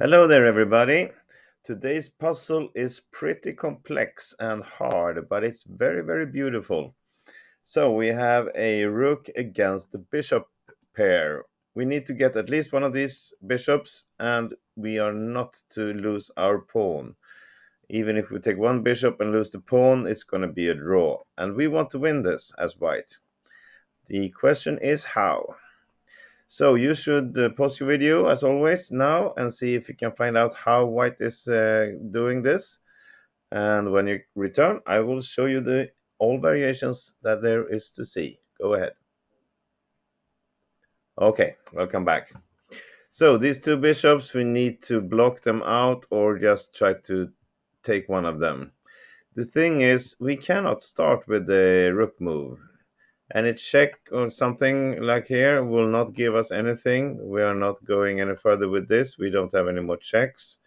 Hello there, everybody. Today's puzzle is pretty complex and hard, but it's very, very beautiful. So we have a rook against the bishop pair. We need to get at least one of these bishops, and we are not to lose our pawn. Even if we take one bishop and lose the pawn, it's going to be a draw. And we want to win this as white. The question is how. So you should pause your video as always now and see if you can find out how white is doing this. And when you return, I will show you the all variations that there is to see. Go ahead. Okay, welcome back. So these two bishops, we need to block them out or just try to take one of them. The thing is, we cannot start with the rook move. Any check or something like here will not give us anything. We are not going any further with this. We don't have any more checks.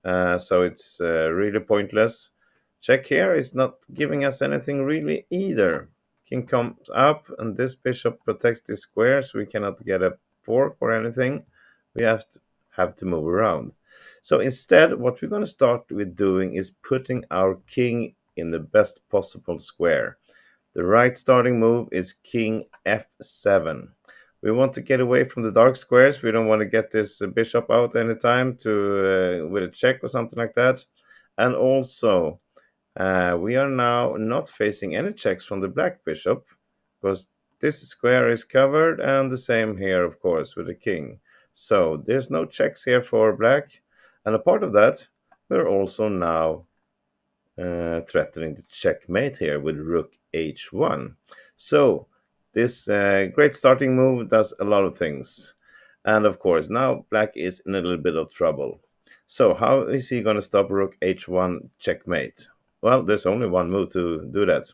So it's really pointless. Check here is not giving us anything really either. King comes up and this bishop protects this square, so we cannot get a fork or anything. We have to move around. So instead, what we're going to start with doing is putting our king in the best possible square. The right starting move is king f7. We want to get away from the dark squares. We don't want to get this bishop out anytime to with a check or something like that. And also, we are now not facing any checks from the black bishop because this square is covered, and the same here, of course, with the king. So there's no checks here for black. And a part of that, we're also now threatening the checkmate here with rook h1. So this great starting move does a lot of things. And of course, now black is in a little bit of trouble. So how is he going to stop rook h1 checkmate? Well, there's only one move to do that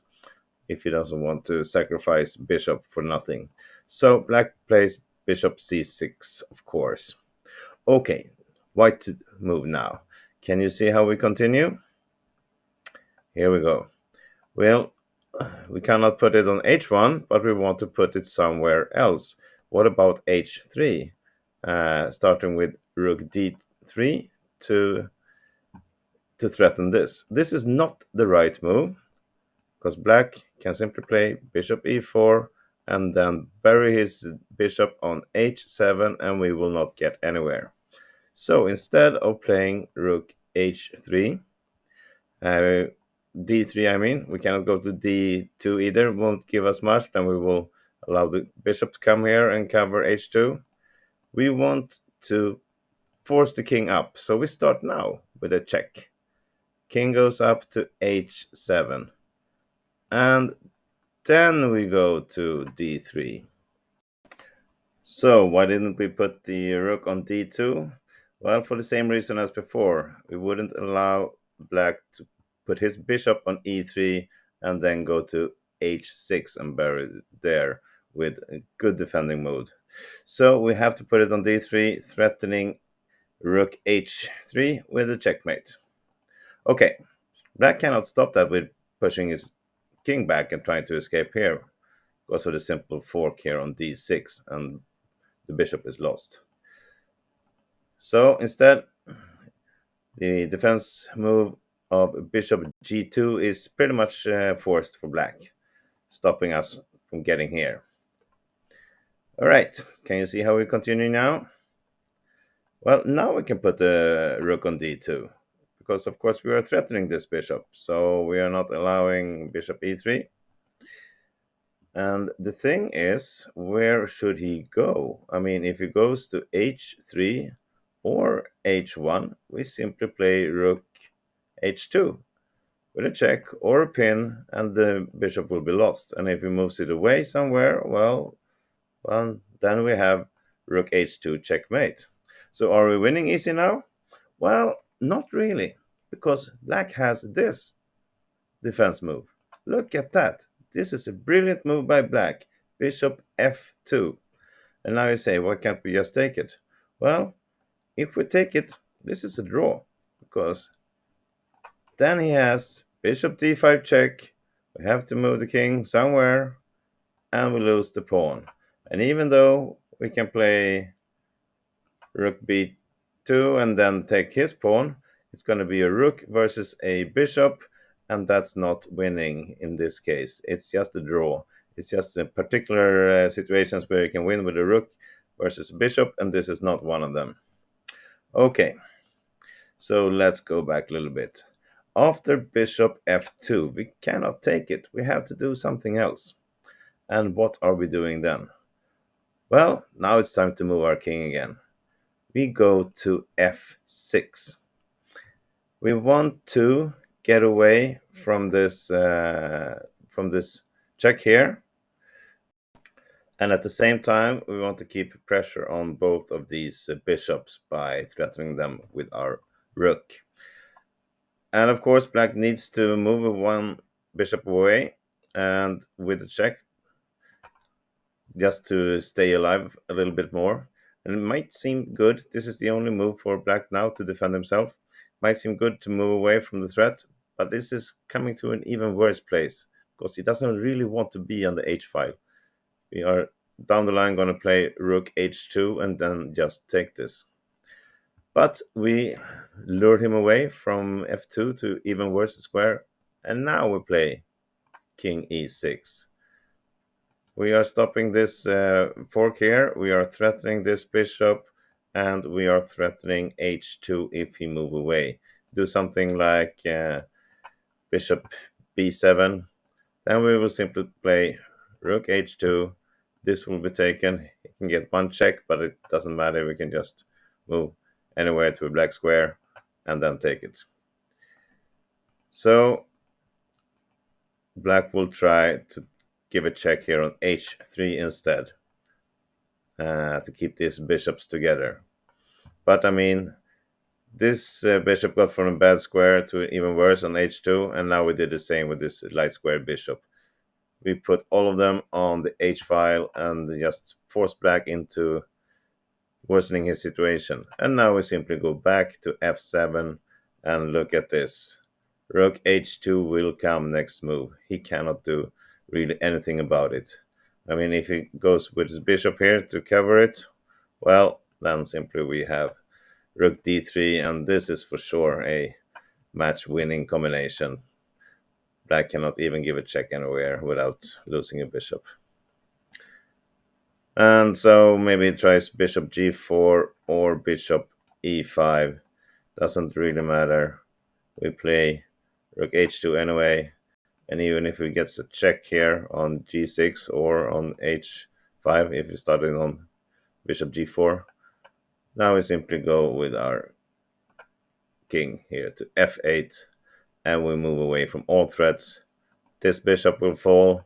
if he doesn't want to sacrifice bishop for nothing. So black plays bishop c6, of course. Okay, white to move now. Can you see how we continue? Here we go. Well, we cannot put it on h1, but we want to put it somewhere else. What about h3? Starting with rook d3 to threaten this. This is not the right move, because black can simply play bishop e4 and then bury his bishop on h7, and we will not get anywhere. So instead of playing rook h3, uh, d3, I mean, we cannot go to d2 either, won't give us much. Then we will allow the bishop to come here and cover h2. We want to force the king up, so we start now with a check. King goes up to h7, and then we go to d3. So why didn't we put the rook on d2? Well, for the same reason as before. We wouldn't allow black to put his bishop on e3 and then go to h6 and bury it there with a good defending mode. So we have to put it on d3, threatening rook h3 with a checkmate. Okay, black cannot stop that with pushing his king back and trying to escape here because of the simple fork here on d6, and the bishop is lost. So instead, the defense move of bishop g2 is pretty much forced for black, stopping us from getting here. All right, can you see how we continue now? Well, now we can put the rook on d2, because of course we are threatening this bishop, so we are not allowing bishop e3. And the thing is, where should he go? I mean, if he goes to h3 or h1, we simply play rook h2 with a check or a pin, and the bishop will be lost. And if he moves it away somewhere, well, then we have rook h2 checkmate. So are we winning easy now? Well, not really, because black has this defense move. Look at that. This is a brilliant move by black. Bishop f2. And now you say, why can't we just take it? Well, if we take it, this is a draw, because then he has bishop d5 check. We have to move the king somewhere, and we lose the pawn. And even though we can play rook b f2 and then take his pawn. It's going to be a rook versus a bishop, and that's not winning in this case. It's just a draw. It's just in particular situations where you can win with a rook versus a bishop, and this is not one of them. Okay, so let's go back a little bit. After bishop f2, we cannot take it. We have to do something else. And what are we doing then? Well, now it's time to move our king again. We go to f6. We want to get away from this check here, and at the same time we want to keep pressure on both of these bishops by threatening them with our rook. And of course black needs to move one bishop away and with the check just to stay alive a little bit more. And it might seem good. This is the only move for black now to defend himself. Might seem good to move away from the threat, but this is coming to an even worse place because he doesn't really want to be on the h file. We are down the line going to play rook h2 and then just take this. But we lured him away from f2 to even worse square, and now we play king e6. We are stopping this fork here. We are threatening this bishop, and we are threatening h2 if he move away. Do something like bishop b7. Then we will simply play rook h2. This will be taken. He can get one check, but it doesn't matter. We can just move anywhere to a black square and then take it. So black will try to give a check here on h3 instead to keep these bishops together. But I mean, this bishop got from a bad square to even worse on h2, and now we did the same with this light square bishop. We put all of them on the h file and just force black into worsening his situation. And now we simply go back to f7 and look at this. Rook h2 will come next move. He cannot do really anything about it. I mean, if he goes with his bishop here to cover it, well, then simply we have rook d3, and this is for sure a match-winning combination. Black cannot even give a check anywhere without losing a bishop. And so maybe he tries bishop g4 or bishop e5. Doesn't really matter. We play rook h2 anyway. And even if he gets a check here on g6 or on h5, if he started on bishop g4, now we simply go with our king here to f8, and we move away from all threats. This bishop will fall,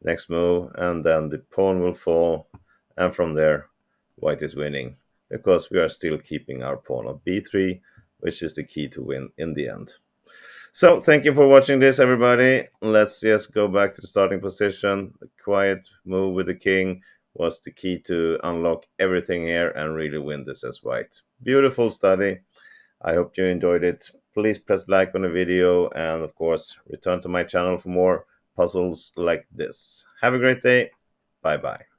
next move, and then the pawn will fall, and from there white is winning because we are still keeping our pawn on b3, which is the key to win in the end. So thank you for watching this, everybody. Let's just go back to the starting position. The quiet move with the king was the key to unlock everything here and really win this as white. Beautiful study. I hope you enjoyed it. Please press like on the video and of course return to my channel for more puzzles like this. Have a great day. Bye bye.